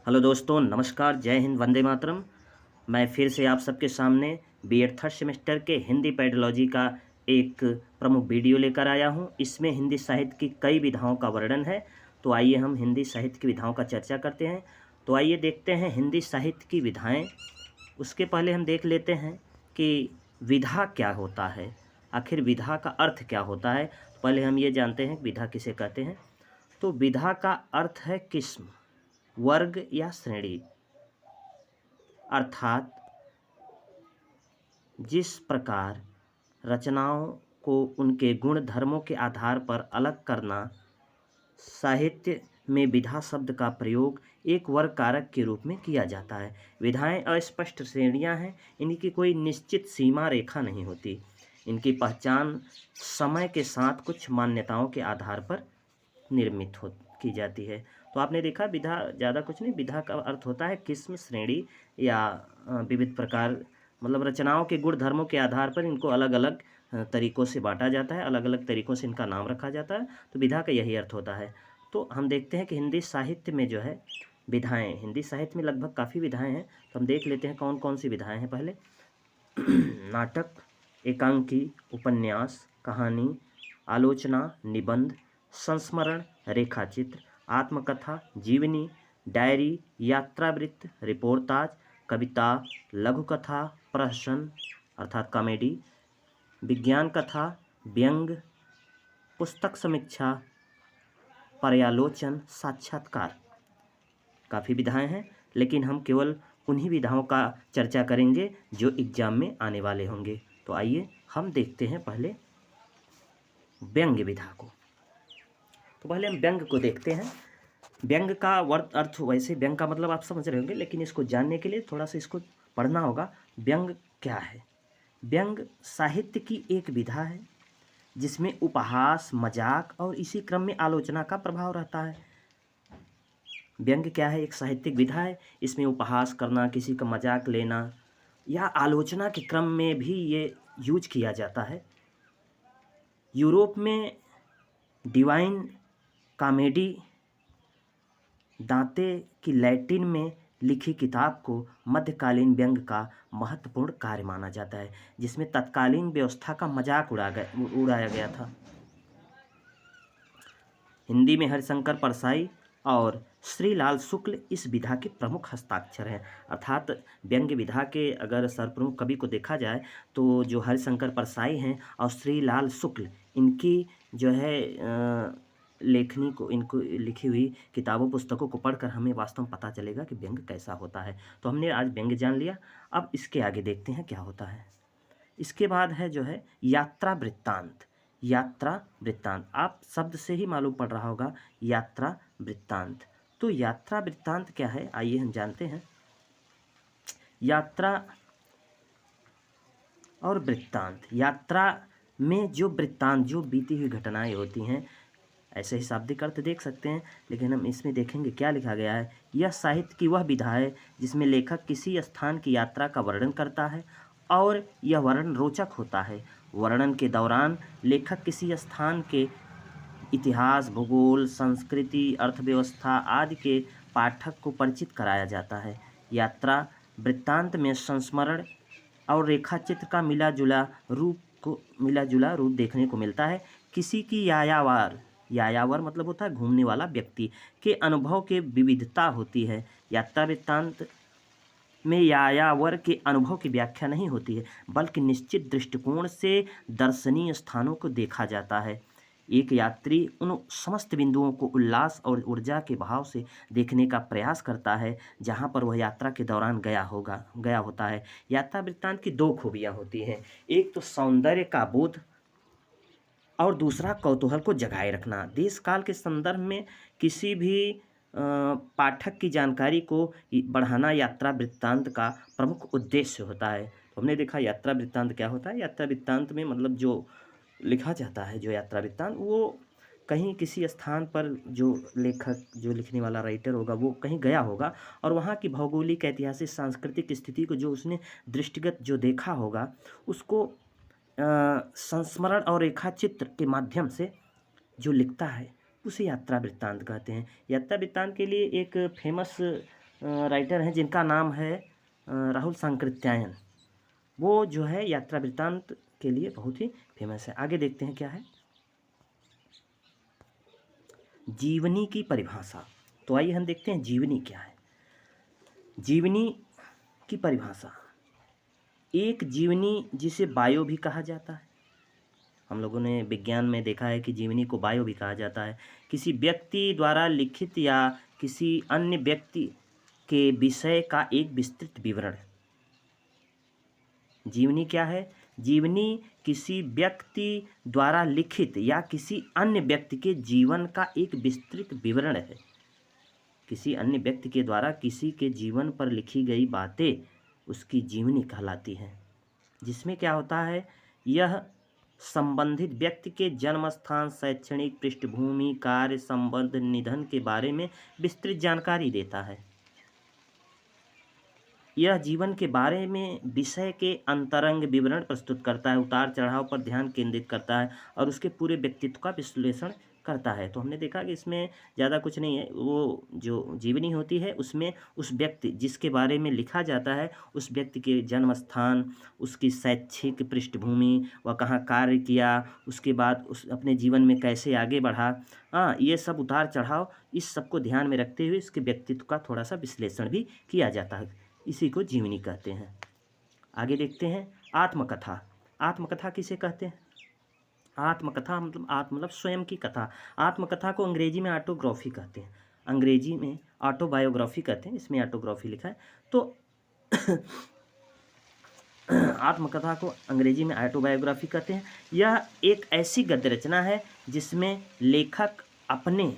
Hello दोस्तों, नमस्कार, जय हिंद, वंदे मातरम। मैं फिर से आप सबके सामने बीएड थर्ड सेमेस्टर के हिंदी पेडोलॉजी का एक प्रमुख वीडियो लेकर आया हूं। इसमें हिंदी साहित्य की कई विधाओं का वर्णन है। तो आइए हम हिंदी साहित्य की विधाओं का चर्चा करते हैं। तो आइए देखते हैं हिंदी साहित्य की विधाएं। उसके पहले हम देख लेते हैं कि विधा क्या होता है, आखिर विधा का अर्थ क्या होता है। तो पहले हम ये जानते हैं कि विधा किसे कहते हैं। तो विधा का अर्थ है किस्म, वर्ग या श्रेणी, अर्थात जिस प्रकार रचनाओं को उनके गुण धर्मों के आधार पर अलग करना। साहित्य में विधा शब्द का प्रयोग एक वर्ग कारक के रूप में किया जाता है। विधाएं अस्पष्ट श्रेणियां हैं, इनकी कोई निश्चित सीमा रेखा नहीं होती। इनकी पहचान समय के साथ कुछ मान्यताओं के आधार पर निर्मित हो की जाती है। तो आपने देखा विधा ज़्यादा कुछ नहीं, विधा का अर्थ होता है किस्म, श्रेणी या विविध प्रकार, मतलब रचनाओं के गुण धर्मों के आधार पर इनको अलग अलग तरीक़ों से बांटा जाता है, अलग अलग तरीक़ों से इनका नाम रखा जाता है। तो विधा का यही अर्थ होता है। तो हम देखते हैं कि हिंदी साहित्य में जो है विधाएँ, हिंदी साहित्य में लगभग काफ़ी विधाएँ हैं। तो हम देख लेते हैं कौन कौन सी विधाएँ हैं। पहले नाटक, एकांकी, उपन्यास, कहानी, आलोचना, निबंध, संस्मरण, रेखाचित्र, आत्मकथा, जीवनी, डायरी, यात्रावृत्त, रिपोर्ताज, कविता, लघुकथा, प्रहसन अर्थात कॉमेडी, विज्ञान कथा, व्यंग, पुस्तक समीक्षा, पर्यालोचन, साक्षात्कार। काफ़ी विधाएं हैं, लेकिन हम केवल उन्हीं विधाओं का चर्चा करेंगे जो एग्जाम में आने वाले होंगे। तो आइए हम देखते हैं पहले व्यंग्य विधा को। तो पहले हम व्यंग को देखते हैं। व्यंग का अर्थ, वैसे व्यंग का मतलब आप समझ रहे होंगे, लेकिन इसको जानने के लिए थोड़ा सा इसको पढ़ना होगा। व्यंग क्या है? व्यंग साहित्य की एक विधा है जिसमें उपहास, मजाक और इसी क्रम में आलोचना का प्रभाव रहता है। व्यंग्य क्या है? एक साहित्यिक विधा है। इसमें उपहास करना, किसी का मजाक लेना या आलोचना के क्रम में भी ये यूज किया जाता है। यूरोप में डिवाइन कॉमेडी दांते की लैटिन में लिखी किताब को मध्यकालीन व्यंग का महत्वपूर्ण कार्य माना जाता है, जिसमें तत्कालीन व्यवस्था का मजाक उड़ाया गया था। हिंदी में हरिशंकर परसाई और श्रीलाल शुक्ल इस विधा के प्रमुख हस्ताक्षर हैं। अर्थात व्यंग्य विधा के अगर सर्वप्रमुख कवि को देखा जाए तो जो हरिशंकर परसाई हैं और श्रीलाल शुक्ल, इनकी जो है लेखनी को, इनको लिखी हुई किताबों पुस्तकों को पढ़कर हमें वास्तव में पता चलेगा कि व्यंग्य कैसा होता है। तो हमने आज व्यंग्य जान लिया। अब इसके आगे देखते हैं क्या होता है। इसके बाद है जो है यात्रा वृत्तांत। यात्रा वृत्तांत आप शब्द से ही मालूम पड़ रहा होगा, यात्रा वृत्तांत। तो यात्रा वृत्तांत क्या है, आइए हम जानते हैं। यात्रा और वृत्तांत, यात्रा में जो वृत्तांत, जो बीती हुई घटनाएं होती हैं, ऐसे ही शाब्दिक अर्थ देख सकते हैं, लेकिन हम इसमें देखेंगे क्या लिखा गया है। यह साहित्य की वह विधा है जिसमें लेखक किसी स्थान की यात्रा का वर्णन करता है और यह वर्णन रोचक होता है। वर्णन के दौरान लेखक किसी स्थान के इतिहास, भूगोल, संस्कृति, अर्थव्यवस्था आदि के पाठक को परिचित कराया जाता है। यात्रा वृत्तांत में संस्मरण और रेखाचित्र का मिला जुला रूप देखने को मिलता है। किसी की यायावर मतलब होता है घूमने वाला व्यक्ति के अनुभव के विविधता होती है। यात्रा वृत्तांत में यायावर के अनुभव की व्याख्या नहीं होती है, बल्कि निश्चित दृष्टिकोण से दर्शनीय स्थानों को देखा जाता है। एक यात्री उन समस्त बिंदुओं को उल्लास और ऊर्जा के भाव से देखने का प्रयास करता है जहाँ पर वह यात्रा के दौरान गया होता है। यात्रा वृत्तांत की दो खूबियाँ होती हैं, एक तो सौंदर्य का बोध और दूसरा कौतूहल को जगाए रखना। देश काल के संदर्भ में किसी भी पाठक की जानकारी को बढ़ाना यात्रा वृत्तांत का प्रमुख उद्देश्य होता है। तो हमने देखा यात्रा वृत्तांत क्या होता है। यात्रा वृत्तांत में मतलब जो लिखा जाता है, जो यात्रा वृत्तांत, वो कहीं किसी स्थान पर जो लेखक, जो लिखने वाला राइटर होगा, वो कहीं गया होगा और वहाँ की भौगोलिक, ऐतिहासिक, सांस्कृतिक स्थिति को जो उसने दृष्टिगत जो देखा होगा, उसको संस्मरण और रेखाचित्र के माध्यम से जो लिखता है, उसे यात्रा वृत्तांत कहते हैं। यात्रा वृत्तांत के लिए एक फेमस राइटर हैं जिनका नाम है राहुल सांकृत्यायन। वो जो है यात्रा वृत्तांत के लिए बहुत ही फेमस है। आगे देखते हैं क्या है जीवनी की परिभाषा। तो आइए हम देखते हैं जीवनी क्या है। जीवनी की परिभाषा, एक जीवनी जिसे बायो भी कहा जाता है। हम लोगों ने विज्ञान में देखा है कि जीवनी को बायो भी कहा जाता है। किसी व्यक्ति द्वारा लिखित या किसी अन्य व्यक्ति के विषय का एक विस्तृत विवरण। जीवनी क्या है? जीवनी किसी व्यक्ति द्वारा लिखित या किसी अन्य व्यक्ति के जीवन का एक विस्तृत विवरण है। किसी अन्य व्यक्ति के द्वारा किसी के जीवन पर लिखी गई बातें उसकी जीवनी कहलाती हैं, जिसमें क्या होता है, यह संबंधित व्यक्ति के जन्म स्थान, शैक्षणिक पृष्ठभूमि, कार्य संबंध, निधन के बारे में विस्तृत जानकारी देता है। यह जीवन के बारे में विषय के अंतरंग विवरण प्रस्तुत करता है, उतार चढ़ाव पर ध्यान केंद्रित करता है और उसके पूरे व्यक्तित्व का विश्लेषण करता है। तो हमने देखा कि इसमें ज़्यादा कुछ नहीं है। वो जो जीवनी होती है उसमें उस व्यक्ति जिसके बारे में लिखा जाता है, उस व्यक्ति के जन्म स्थान, उसकी शैक्षिक पृष्ठभूमि, वह कहाँ कार्य किया, उसके बाद उस अपने जीवन में कैसे आगे बढ़ा, हाँ, ये सब उतार चढ़ाव, इस सब को ध्यान में रखते हुए इसके व्यक्तित्व का थोड़ा सा विश्लेषण भी किया जाता है। इसी को जीवनी कहते हैं। आगे देखते हैं आत्मकथा। आत्मकथा किसे कहते हैं? आत्मकथा मतलब स्वयं की कथा। आत्मकथा को अंग्रेजी में ऑटोग्राफी कहते हैं। अंग्रेजी में ऑटोबायोग्राफी कहते हैं, इसमें ऑटोग्राफी लिखा है। तो आत्मकथा को अंग्रेजी में ऑटोबायोग्राफी कहते हैं। यह एक ऐसी गद्य रचना है जिसमें लेखक अपने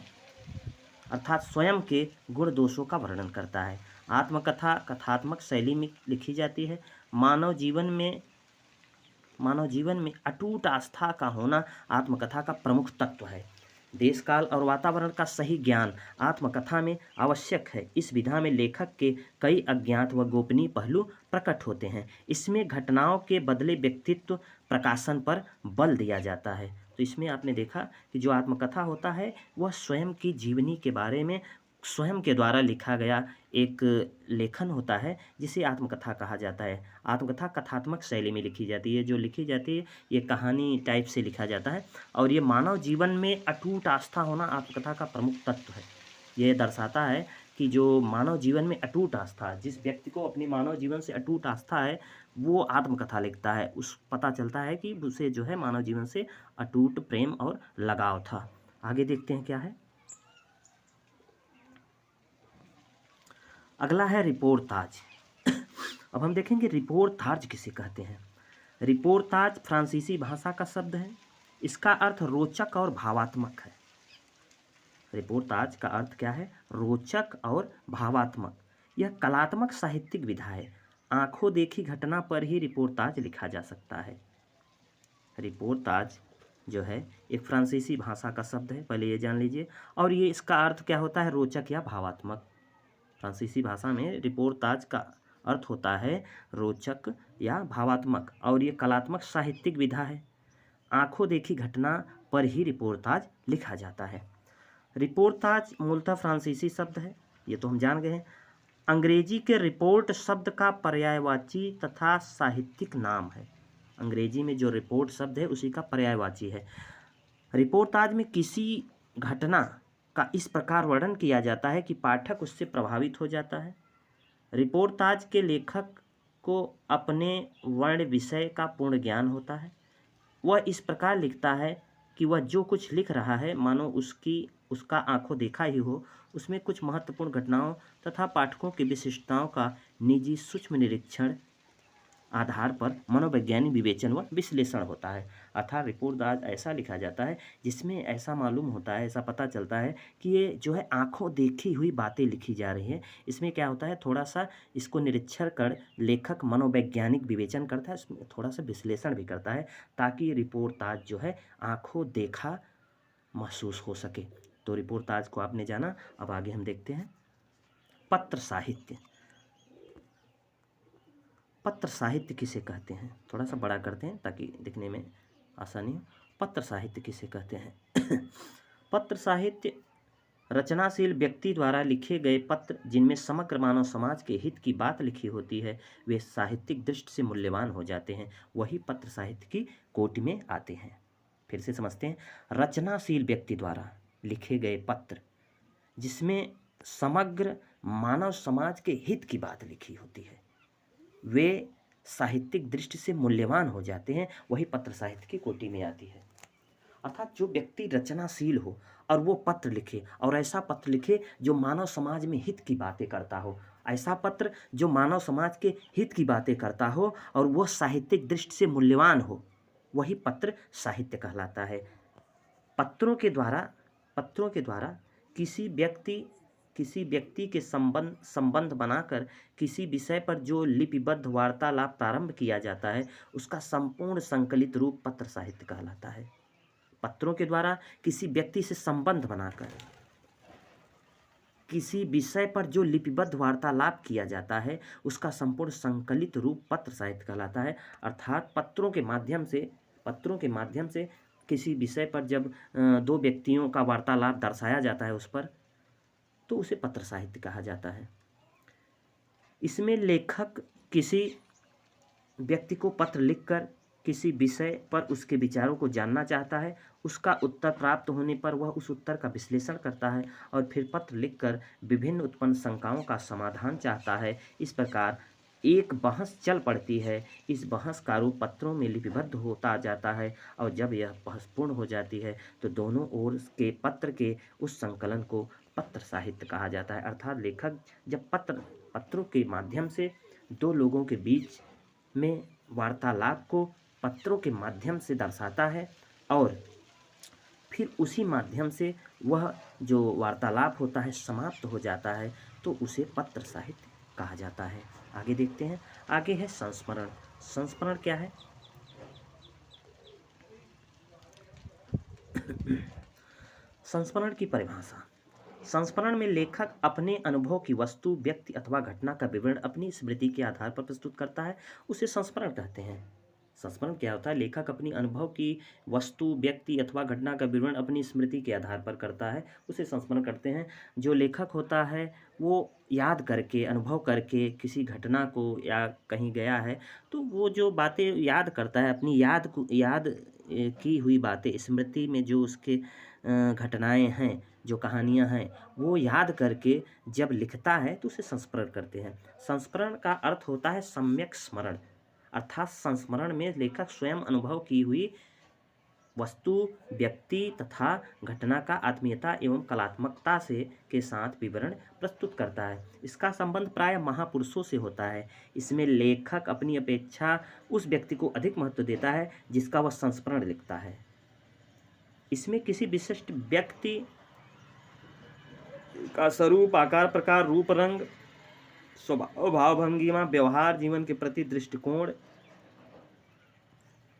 अर्थात स्वयं के गुण दोषों का वर्णन करता है। आत्मकथा कथात्मक शैली में लिखी जाती है। मानव जीवन में अटूट आस्था का होना आत्मकथा का प्रमुख तत्व है। देश काल और वातावरण का सही ज्ञान आत्मकथा में आवश्यक है। इस विधा में लेखक के कई अज्ञात व गोपनीय पहलू प्रकट होते हैं। इसमें घटनाओं के बदले व्यक्तित्व प्रकाशन पर बल दिया जाता है। तो इसमें आपने देखा कि जो आत्मकथा होता है वह स्वयं की जीवनी के बारे में स्वयं के द्वारा लिखा गया एक लेखन होता है, जिसे आत्मकथा कहा जाता है। आत्मकथा कथात्मक शैली में लिखी जाती है। जो लिखी जाती है ये कहानी टाइप से लिखा जाता है और ये मानव जीवन में अटूट आस्था होना आत्मकथा का प्रमुख तत्व है। ये दर्शाता है कि जो मानव जीवन में अटूट आस्था, जिस व्यक्ति को अपनी मानव जीवन से अटूट आस्था है, वो आत्मकथा लिखता है। उस पता चलता है कि उसे जो है मानव जीवन से अटूट प्रेम और लगाव था। आगे देखते हैं क्या है। अगला है रिपोर्ताज। अब हम देखेंगे रिपोर्ताज किसे कहते हैं। रिपोर्ताज फ्रांसीसी भाषा का शब्द है। इसका अर्थ रोचक और भावात्मक है। रिपोर्ताज का अर्थ क्या है? रोचक और भावात्मक। यह कलात्मक साहित्यिक विधा है। आंखों देखी घटना पर ही रिपोर्ताज लिखा जा सकता है। रिपोर्ताज जो है एक फ्रांसीसी भाषा का शब्द है, पहले ये जान लीजिए। और ये इसका अर्थ क्या होता है? रोचक या भावात्मक। फ्रांसीसी भाषा में रिपोर्ताज का अर्थ होता है रोचक या भावात्मक और ये कलात्मक साहित्यिक विधा है। आंखों देखी घटना पर ही रिपोर्ताज लिखा जाता है। रिपोर्ताज मूलतः फ्रांसीसी शब्द है, ये तो हम जान गए हैं। अंग्रेजी के रिपोर्ट शब्द का पर्यायवाची तथा साहित्यिक नाम है। अंग्रेजी में जो रिपोर्ट शब्द है उसी का पर्यायवाची है। रिपोर्ताज में किसी घटना का इस प्रकार वर्णन किया जाता है कि पाठक उससे प्रभावित हो जाता है। रिपोर्ताज के लेखक को अपने वर्ण विषय का पूर्ण ज्ञान होता है। वह इस प्रकार लिखता है कि वह जो कुछ लिख रहा है मानो उसका आंखों देखा ही हो। उसमें कुछ महत्वपूर्ण घटनाओं तथा पाठकों की विशिष्टताओं का निजी सूक्ष्म निरीक्षण आधार पर मनोवैज्ञानिक विवेचन व विश्लेषण होता है। अर्थात रिपोर्ताज ऐसा लिखा जाता है जिसमें ऐसा मालूम होता है, ऐसा पता चलता है कि ये जो है आंखों देखी हुई बातें लिखी जा रही हैं। इसमें क्या होता है, थोड़ा सा इसको निरीक्षण कर लेखक मनोवैज्ञानिक विवेचन करता है, इसमें थोड़ा सा विश्लेषण भी करता है ताकि रिपोर्ताज जो है आंखों देखा महसूस हो सके। तो रिपोर्ताज को आपने जाना। अब आगे हम देखते हैं पत्र साहित्य। पत्र साहित्य किसे कहते हैं? थोड़ा सा बड़ा करते हैं ताकि दिखने में आसानी हो। पत्र साहित्य किसे कहते हैं? पत्र साहित्य रचनाशील व्यक्ति द्वारा लिखे गए पत्र जिनमें समग्र मानव समाज के हित की बात लिखी होती है वे साहित्यिक दृष्टि से मूल्यवान हो जाते हैं, वही पत्र साहित्य की कोटि में आते हैं। फिर से समझते हैं। रचनाशील व्यक्ति द्वारा लिखे गए पत्र जिसमें समग्र मानव समाज के हित की बात लिखी होती है वे साहित्यिक दृष्टि से मूल्यवान हो जाते हैं, वही पत्र साहित्य की कोटि में आती है। अर्थात जो व्यक्ति रचनाशील हो और वो पत्र लिखे और ऐसा पत्र लिखे जो मानव समाज में हित की बातें करता हो, ऐसा पत्र जो मानव समाज के हित की बातें करता हो और वो साहित्यिक दृष्टि से मूल्यवान हो, वही पत्र साहित्य कहलाता है। पत्रों के द्वारा किसी व्यक्ति के संबंध बनाकर किसी विषय पर जो लिपिबद्ध वार्तालाप प्रारंभ किया जाता है उसका संपूर्ण संकलित रूप पत्र साहित्य कहलाता है। पत्रों के द्वारा किसी व्यक्ति से संबंध बनाकर किसी विषय पर जो लिपिबद्ध वार्तालाप किया जाता है उसका संपूर्ण संकलित रूप पत्र साहित्य कहलाता है। अर्थात पत्रों के माध्यम से किसी विषय पर जब दो व्यक्तियों का वार्तालाप दर्शाया जाता है उस पर, तो उसे पत्र साहित्य कहा जाता है। इसमें लेखक किसी व्यक्ति को पत्र लिखकर किसी विषय पर उसके विचारों को जानना चाहता है, उसका उत्तर प्राप्त होने पर वह उस उत्तर का विश्लेषण करता है और फिर पत्र लिखकर विभिन्न उत्पन्न शंकाओं का समाधान चाहता है। इस प्रकार एक बहस चल पड़ती है। इस बहस का रूप पत्रों में लिपिबद्ध होता जाता है और जब यह बहस पूर्ण हो जाती है तो दोनों ओर के पत्र के उस संकलन को पत्र साहित्य कहा जाता है। अर्थात लेखक जब पत्रों के माध्यम से दो लोगों के बीच में वार्तालाप को पत्रों के माध्यम से दर्शाता है और फिर उसी माध्यम से वह जो वार्तालाप होता है समाप्त हो जाता है तो उसे पत्र साहित्य कहा जाता है। आगे देखते हैं। आगे है संस्मरण। संस्मरण क्या है? संस्मरण की परिभाषा। संस्मरण में लेखक अपने अनुभव की वस्तु, व्यक्ति अथवा घटना का विवरण अपनी स्मृति के आधार पर प्रस्तुत करता है, उसे संस्मरण कहते हैं। संस्मरण क्या होता है? लेखक अपनी अनुभव की वस्तु, व्यक्ति अथवा घटना का विवरण अपनी स्मृति के आधार पर करता है, उसे संस्मरण करते हैं। जो लेखक होता है वो याद करके, अनुभव करके किसी घटना को या कहीं गया है तो वो जो बातें याद करता है, अपनी याद की हुई बातें, स्मृति में जो उसके घटनाएं हैं, जो कहानियां हैं, वो याद करके जब लिखता है तो उसे संस्मरण करते हैं। संस्मरण का अर्थ होता है सम्यक स्मरण। अर्थात संस्मरण में लेखक स्वयं अनुभव की हुई वस्तु, व्यक्ति तथा घटना का आत्मीयता एवं कलात्मकता के साथ विवरण प्रस्तुत करता है। इसका संबंध प्रायः महापुरुषों से होता है। इसमें लेखक अपनी अपेक्षा उस व्यक्ति को अधिक महत्व देता है जिसका वह संस्मरण लिखता है। इसमें किसी विशिष्ट व्यक्ति का स्वरूप, आकार, प्रकार, रूप, रंग, स्वभाव, भाव, भंगिमा, व्यवहार, जीवन के प्रति दृष्टिकोण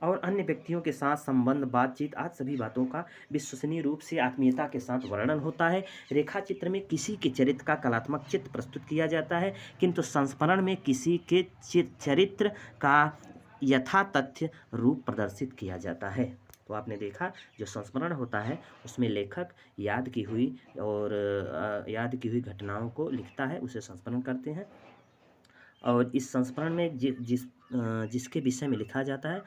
और अन्य व्यक्तियों के साथ संबंध, बातचीत आदि सभी बातों का विश्वसनीय रूप से आत्मीयता के साथ वर्णन होता है। रेखा चित्र में किसी के चरित्र का कलात्मक चित्र प्रस्तुत किया जाता है, किंतु संस्मरण में किसी के चरित्र का यथातथ्य रूप प्रदर्शित किया जाता है। तो आपने देखा जो संस्मरण होता है उसमें लेखक याद की हुई घटनाओं को लिखता है, उसे संस्मरण करते हैं। और इस संस्मरण में जिसके विषय में लिखा जाता है,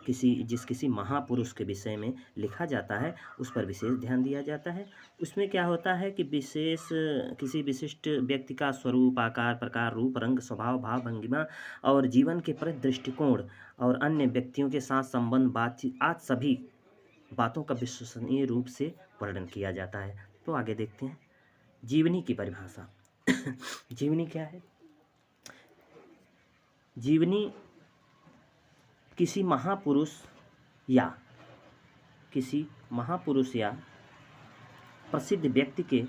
किसी महापुरुष के विषय में लिखा जाता है, उस पर विशेष ध्यान दिया जाता है। उसमें क्या होता है कि किसी विशिष्ट व्यक्ति का स्वरूप, आकार, प्रकार, रूप, रंग, स्वभाव, भाव, भंगिमा और जीवन के प्रति दृष्टिकोण और अन्य व्यक्तियों के साथ संबंध, बातचीत आदि सभी बातों का विश्वसनीय रूप से वर्णन किया जाता है। तो आगे देखते हैं जीवनी की परिभाषा। जीवनी क्या है? जीवनी किसी महापुरुष या प्रसिद्ध व्यक्ति के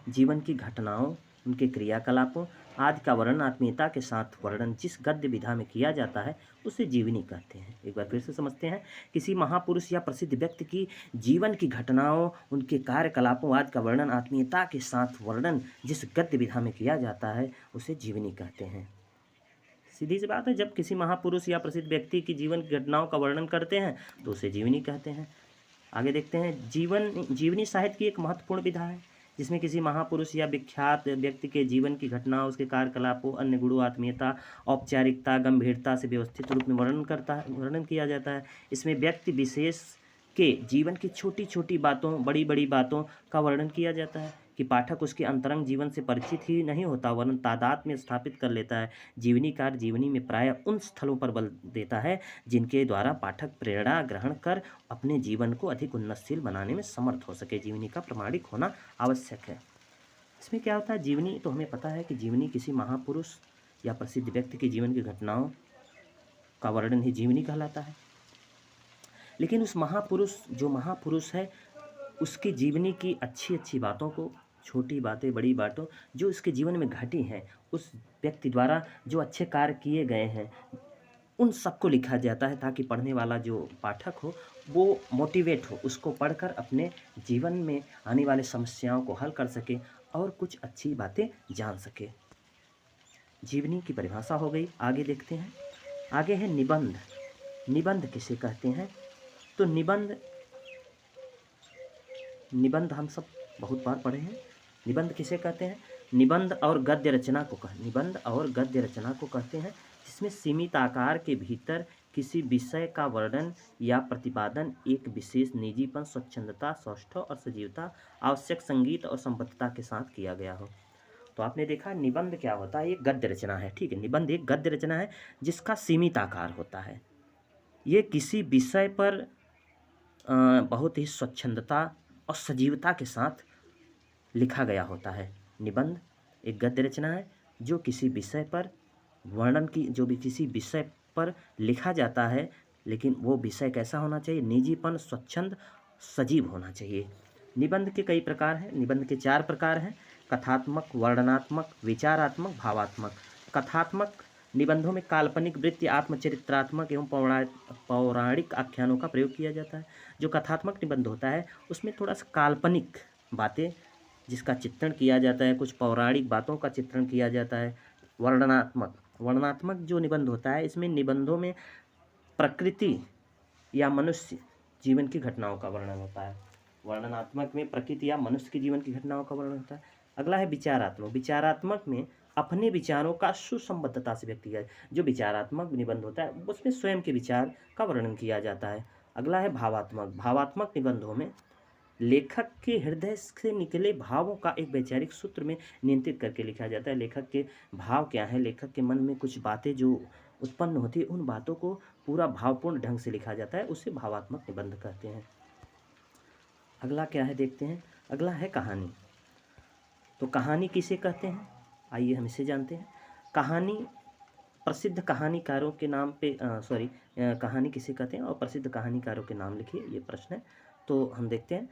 जीवन की घटनाओं, उनके क्रियाकलापों आदि का वर्णन आत्मीयता के साथ वर्णन जिस गद्य विधा में किया जाता है उसे जीवनी कहते हैं। एक बार फिर से समझते हैं। किसी महापुरुष या प्रसिद्ध व्यक्ति की जीवन की घटनाओं, उनके कार्यकलापों आदि का वर्णन आत्मीयता के साथ वर्णन जिस गद्य विधा में किया जाता है उसे जीवनी कहते हैं। सीधी सी बात है, जब किसी महापुरुष या प्रसिद्ध व्यक्ति की जीवन की घटनाओं का वर्णन करते हैं तो उसे जीवनी कहते हैं। आगे देखते हैं जीवनी साहित्य की एक महत्वपूर्ण विधा है। जिसमें किसी महापुरुष या विख्यात व्यक्ति के जीवन की घटनाओं, उसके कार्यकलापों, अन्य गुणों, आत्मीयता, औपचारिकता, गंभीरता से व्यवस्थित रूप में वर्णन किया जाता है। इसमें व्यक्ति विशेष के जीवन की छोटी छोटी बातों, बड़ी बड़ी बातों का वर्णन किया जाता है कि पाठक उसके अंतरंग जीवन से परिचित ही नहीं होता, वरन तादाद में स्थापित कर लेता है। जीवनीकार जीवनी में प्रायः उन स्थलों पर बल देता है जिनके द्वारा पाठक प्रेरणा ग्रहण कर अपने जीवन को अधिक उन्नतशील बनाने में समर्थ हो सके। जीवनी का प्रमाणिक होना आवश्यक है। इसमें क्या होता है, जीवनी तो हमें पता है कि जीवनी किसी महापुरुष या प्रसिद्ध व्यक्ति के जीवन की घटनाओं का वर्णन ही जीवनी कहलाता है। लेकिन उस जो महापुरुष है, उसकी जीवनी की अच्छी अच्छी बातों को, छोटी बातें, बड़ी बातों जो उसके जीवन में घटी हैं, उस व्यक्ति द्वारा जो अच्छे कार्य किए गए हैं, उन सबको लिखा जाता है ताकि पढ़ने वाला जो पाठक हो वो मोटिवेट हो, उसको पढ़कर अपने जीवन में आने वाले समस्याओं को हल कर सके और कुछ अच्छी बातें जान सके। जीवनी की परिभाषा हो गई। आगे देखते हैं। आगे है निबंध। निबंध किसे कहते हैं? तो निबंध हम सब बहुत बार पढ़े हैं। निबंध किसे कहते हैं? निबंध और गद्य रचना को कहते हैं, जिसमें सीमित आकार के भीतर किसी विषय का वर्णन या प्रतिपादन एक विशेष निजीपन, स्वच्छंदता, सौष्ठव और सजीवता, आवश्यक संगीत और संबद्धता के साथ किया गया हो। तो आपने देखा निबंध क्या होता है, ये गद्य रचना है। ठीक है, निबंध एक गद्य रचना है जिसका सीमित आकार होता है। ये किसी विषय पर बहुत ही स्वच्छंदता और सजीवता के साथ लिखा गया होता है। निबंध एक गद्य रचना है जो किसी विषय पर किसी विषय पर लिखा जाता है, लेकिन वो विषय कैसा होना चाहिए? निजीपन, स्वच्छंद, सजीव होना चाहिए। निबंध के कई प्रकार हैं। निबंध के 4 प्रकार हैं: कथात्मक, वर्णनात्मक, विचारात्मक, भावात्मक। कथात्मक निबंधों में काल्पनिक, वृत्तीय, आत्मचरित्रात्मक एवं पौराणिक आख्यानों का प्रयोग किया जाता है। जो कथात्मक निबंध होता है उसमें थोड़ा सा काल्पनिक बातें जिसका चित्रण किया जाता है, कुछ पौराणिक बातों का चित्रण किया जाता है। वर्णनात्मक जो निबंध होता है, इसमें निबंधों में प्रकृति या मनुष्य जीवन की घटनाओं का वर्णन होता है। वर्णनात्मक में प्रकृति या मनुष्य की जीवन की घटनाओं का वर्णन होता है। अगला है विचारात्मक। विचारात्मक में अपने विचारों का सुसंबद्धता से व्यक्त किया। जो विचारात्मक निबंध होता है उसमें स्वयं के विचार का वर्णन किया जाता है। अगला है भावात्मक। भावात्मक निबंधों में लेखक के हृदय से निकले भावों का एक वैचारिक सूत्र में नियंत्रित करके लिखा जाता है। लेखक के भाव क्या है, लेखक के मन में कुछ बातें जो उत्पन्न होती है, उन बातों को पूरा भावपूर्ण ढंग से लिखा जाता है, उसे भावात्मक निबंध कहते हैं। अगला क्या है देखते हैं। अगला है कहानी। तो कहानी किसे कहते हैं, आइए हम इसे जानते हैं। कहानी प्रसिद्ध कहानीकारों के नाम पे कहानी किसे कहते हैं और प्रसिद्ध कहानीकारों के नाम लिखिए, ये प्रश्न है। तो हम देखते हैं।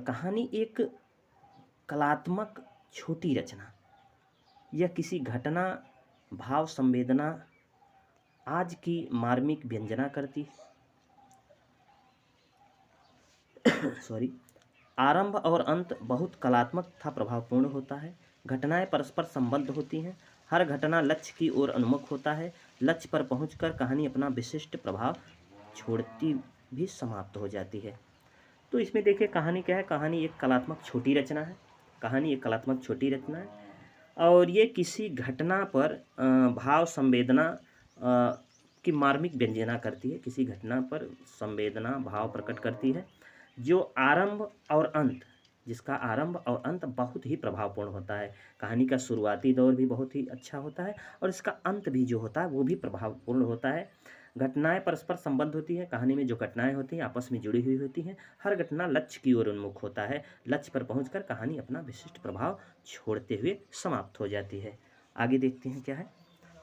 कहानी एक कलात्मक छोटी रचना, यह किसी घटना, भाव, संवेदना आज की मार्मिक व्यंजना करती आरंभ और अंत बहुत कलात्मक तथा प्रभावपूर्ण होता है। घटनाएं परस्पर संबद्ध होती हैं। हर घटना लक्ष्य की ओर उन्मुख होता है। लक्ष्य पर पहुंचकर कहानी अपना विशिष्ट प्रभाव छोड़ती भी समाप्त हो जाती है। तो इसमें देखिए कहानी क्या है। कहानी एक कलात्मक छोटी रचना है। और ये किसी घटना पर भाव, संवेदना की मार्मिक व्यंजना करती है। किसी घटना पर संवेदना, भाव प्रकट करती है। जो जिसका आरंभ और अंत बहुत ही प्रभावपूर्ण होता है। कहानी का शुरुआती दौर भी बहुत ही अच्छा होता है और इसका अंत भी जो होता है वो भी प्रभावपूर्ण होता है। घटनाएं परस्पर संबद्ध होती हैं। कहानी में जो घटनाएं होती हैं आपस में जुड़ी हुई होती हैं। हर घटना लक्ष्य की ओर उन्मुख होता है। लक्ष्य पर पहुंचकर कहानी अपना विशिष्ट प्रभाव छोड़ते हुए समाप्त हो जाती है। आगे देखते हैं क्या है।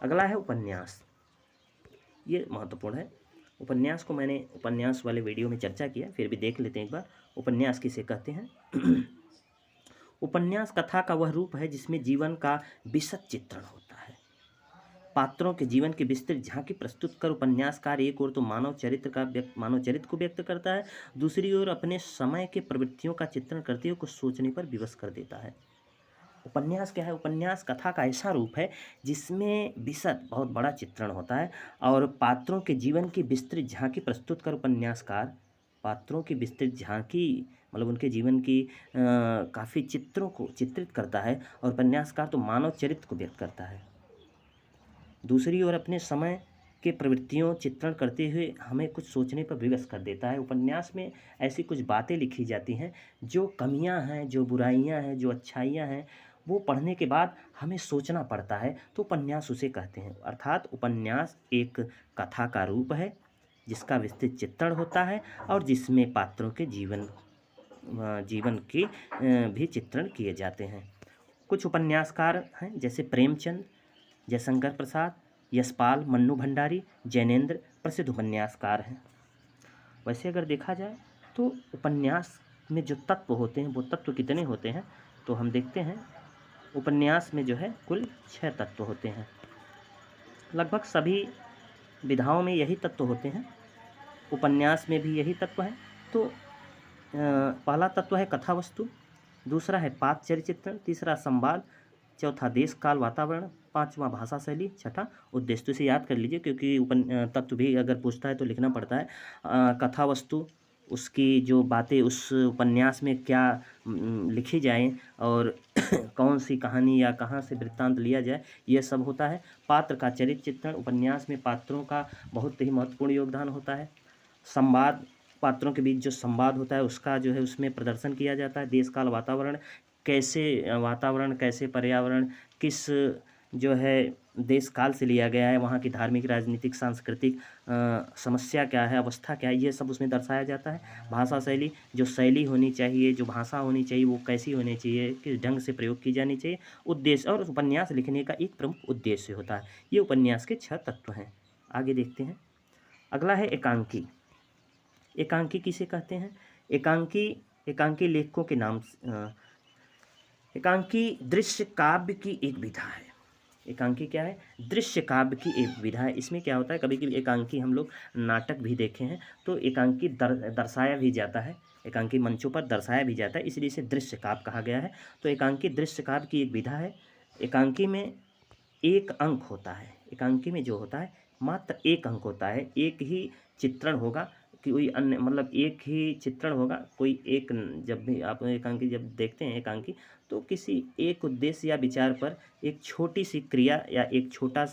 अगला है उपन्यास। ये महत्वपूर्ण है। उपन्यास को मैंने उपन्यास वाले वीडियो में चर्चा किया, फिर भी देख लेते हैं एक बार। उपन्यास किसे कहते हैं? उपन्यास कथा का वह रूप है जिसमें जीवन का विशद चित्रण होता है। पात्रों के जीवन की विस्तृत झांकी प्रस्तुत कर उपन्यासकार एक ओर तो मानव चरित्र को व्यक्त करता है, दूसरी ओर अपने समय के प्रवृत्तियों का चित्रण करते हुए कुछ सोचने पर विवश कर देता है। उपन्यास क्या है? उपन्यास कथा का ऐसा रूप है जिसमें विशद बहुत बड़ा चित्रण होता है और पात्रों के जीवन की विस्तृत झांकी प्रस्तुत कर उपन्यासकार पात्रों की विस्तृत झांकी मतलब उनके जीवन की काफ़ी चित्रों को चित्रित करता है, और उपन्यासकार तो मानव चरित्र को व्यक्त करता है। दूसरी ओर अपने समय के प्रवृत्तियों चित्रण करते हुए हमें कुछ सोचने पर विवश कर देता है। उपन्यास में ऐसी कुछ बातें लिखी जाती हैं, जो कमियां हैं, जो बुराइयां हैं, जो अच्छाइयां हैं, वो पढ़ने के बाद हमें सोचना पड़ता है, तो उपन्यास उसे कहते हैं। अर्थात उपन्यास एक कथा का रूप है, जिसका विस्तृत चित्रण होता है और जिसमें पात्रों के जीवन के भी चित्रण किए जाते हैं। कुछ उपन्यासकार हैं जैसे प्रेमचंद, जयशंकर प्रसाद, यशपाल, मन्नू भंडारी, जैनेंद्र प्रसिद्ध उपन्यासकार हैं। वैसे अगर देखा जाए तो उपन्यास में जो तत्व होते हैं, वो तत्व कितने होते हैं, तो हम देखते हैं उपन्यास में जो है कुल 6 तत्व होते हैं। लगभग सभी विधाओं में यही तत्व होते हैं, उपन्यास में भी यही तत्व है। तो पहला तत्व है कथा वस्तु, दूसरा है पात्र चरित्र चित्रण, तीसरा संवाद, चौथा देश काल वातावरण, पांचवा भाषा शैली, छठा उद्देश्य। तो इसे याद कर लीजिए, क्योंकि तत्व भी अगर पूछता है तो लिखना पड़ता है। कथा वस्तु, उसकी जो बातें उस उपन्यास में क्या लिखी जाएं, और कौन सी कहानी या कहाँ से वृत्तांत लिया जाए, ये सब होता है। पात्र का चरित्र चित्रण, उपन्यास में पात्रों का बहुत ही महत्वपूर्ण योगदान होता है। संवाद, पात्रों के बीच जो संवाद होता है उसका जो है उसमें प्रदर्शन किया जाता है। देश काल वातावरण, कैसे पर्यावरण किस जो है देश काल से लिया गया है, वहाँ की धार्मिक, राजनीतिक, सांस्कृतिक समस्या क्या है, अवस्था क्या है, ये सब उसमें दर्शाया जाता है। भाषा शैली, जो शैली होनी चाहिए, जो भाषा होनी चाहिए, वो कैसी होनी चाहिए, किस ढंग से प्रयोग की जानी चाहिए। उद्देश्य, और उपन्यास लिखने का एक प्रमुख उद्देश्य होता है। ये उपन्यास के 6 तत्व हैं। आगे देखते हैं। अगला है एकांकी। एकांकी किसे कहते हैं? एकांकी लेखकों के नाम। एकांकी दृश्य काव्य की एक विधा है। एकांकी क्या है? दृश्य काव्य की एक विधा है। इसमें क्या होता है, कभी कभी एकांकी हम लोग नाटक भी देखे हैं, तो एकांकी दर्शाया भी जाता है, एकांकी मंचों पर दर्शाया भी जाता है, इसलिए इसे दृश्य काव्य कहा गया है। तो एकांकी दृश्य काव्य की एक विधा है। एकांकी में एक अंक होता है। एकांकी में जो होता है मात्र एक अंक होता है, एक ही चित्रण होगा, कोई अन्य मतलब एक ही चित्रण होगा, कोई एक। जब भी आप एकांकी जब देखते हैं एकांकी, तो किसी एक उद्देश्य या विचार पर एक छोटी सी क्रिया या एक छोटा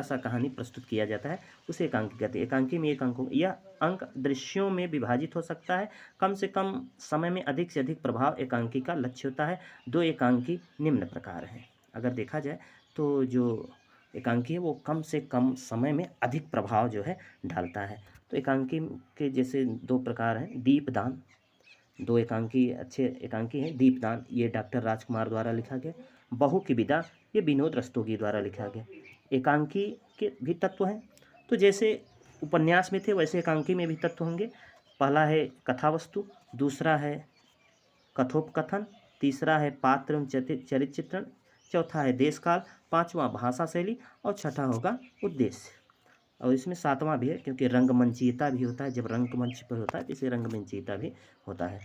सा कहानी प्रस्तुत किया जाता है, उसे एकांकी कहते हैं। एकांकी में एक अंक, यह अंक दृश्यों में विभाजित हो सकता है। कम से कम समय में अधिक से अधिक प्रभाव एकांकी का लक्ष्य होता है। 2 एकांकी निम्न प्रकार हैं। अगर देखा जाए तो जो एकांकी है वो कम से कम समय में अधिक प्रभाव जो है डालता है। तो एकांकी के जैसे 2 प्रकार हैं। दीपदान, 2 एकांकी अच्छे एकांकी हैं। दीपदान, ये डॉक्टर राजकुमार द्वारा लिखा गया। बहू की विदा, ये विनोद रस्तोगी द्वारा लिखा गया। एकांकी के भी तत्व हैं, तो जैसे उपन्यास में थे वैसे एकांकी में भी तत्व होंगे। पहला है कथावस्तु, दूसरा है कथोपकथन, तीसरा है पात्र एवं चरित्र चित्रण, चौथा है देश काल, पांचवा भाषा शैली, और छठा होगा उद्देश्य। और इसमें 7वां भी है, क्योंकि रंगमंचीयता भी होता है। जब रंगमंच पर होता है तो इसे रंगमंचीयता भी होता है।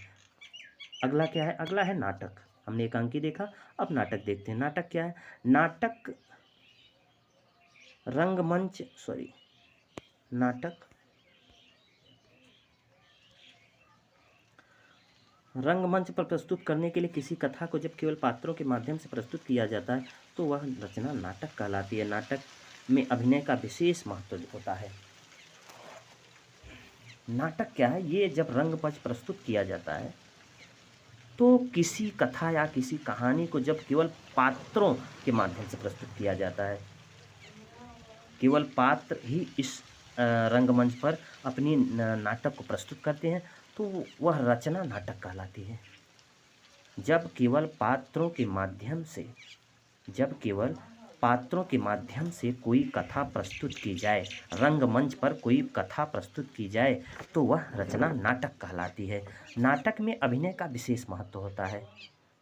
अगला क्या है? अगला है नाटक। हमने एकांकी देखा, अब नाटक देखते हैं। नाटक क्या है? नाटक रंगमंच पर प्रस्तुत करने के लिए किसी कथा को जब केवल पात्रों के माध्यम से प्रस्तुत किया जाता है तो वह रचना नाटक कहलाती है। नाटक में अभिनय का विशेष महत्व होता है। नाटक क्या है? ये जब रंगमंच प्रस्तुत किया जाता है तो किसी कथा या किसी कहानी को जब केवल पात्रों के माध्यम से प्रस्तुत किया जाता है, केवल पात्र ही इस रंगमंच पर अपनी नाटक को प्रस्तुत करते हैं, तो वह रचना नाटक कहलाती है। जब केवल पात्रों के माध्यम से कोई कथा प्रस्तुत की जाए, रंगमंच पर कोई कथा प्रस्तुत की जाए, तो वह रचना नाटक कहलाती है। नाटक में अभिनय का विशेष महत्व होता है।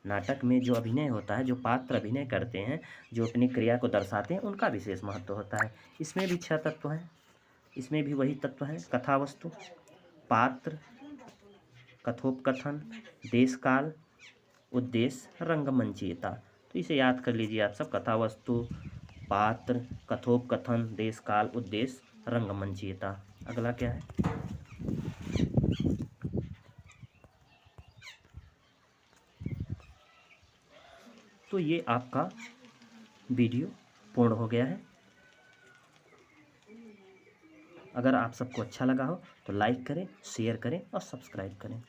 नाटक में जो अभिनय होता है, जो पात्र अभिनय करते हैं, जो अपनी क्रिया को दर्शाते हैं, उनका विशेष महत्व होता है। इसमें भी 6 तत्व हैं। इसमें भी वही तत्व हैं: कथावस्तु, पात्र, कथोपकथन, देश काल, उद्देश्य, रंगमंचीयता। तो इसे याद कर लीजिए आप सब: कथावस्तु, पात्र, कथोपकथन, देश काल, उद्देश्य, रंगमंचीयता। अगला क्या है? दोस्तों ये आपका वीडियो पूर्ण हो गया है। अगर आप सबको अच्छा लगा हो तो लाइक करें, शेयर करें और सब्सक्राइब करें।